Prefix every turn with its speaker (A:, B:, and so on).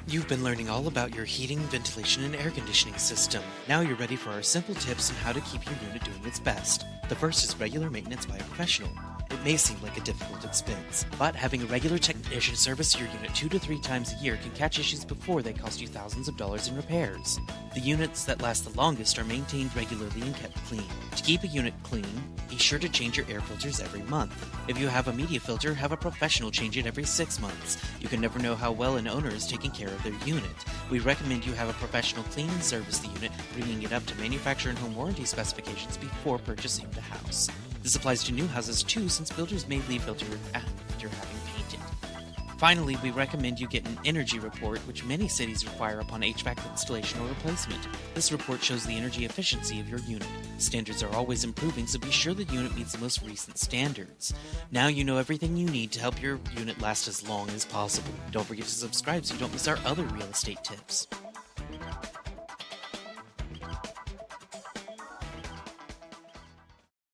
A: You've been learning all about your heating, ventilation, and air conditioning system. Now you're ready for our simple tips on how to keep your unit doing its best. The first is regular maintenance by a professional. It may seem like a difficult expense, but having a regular technician service your unit 2 to 3 times a year can catch issues before they cost you thousands of dollars in repairs. The units that last the longest are maintained regularly and kept clean. To keep a unit clean, be sure to change your air filters every month. If you have a media filter, have a professional change it every 6 months. You can never know how well an owner is taking care of their unit. We recommend you have a professional clean and service the unit, bringing it up to manufacturer and home warranty specifications before purchasing the house. This applies to new houses too, since builders may leave filter after having painted. Finally, we recommend you get an energy report, which many cities require upon HVAC installation or replacement. This report shows the energy efficiency of your unit. Standards are always improving, so be sure the unit meets the most recent standards. Now you know everything you need to help your unit last as long as possible. Don't forget to subscribe so you don't miss our other real estate tips.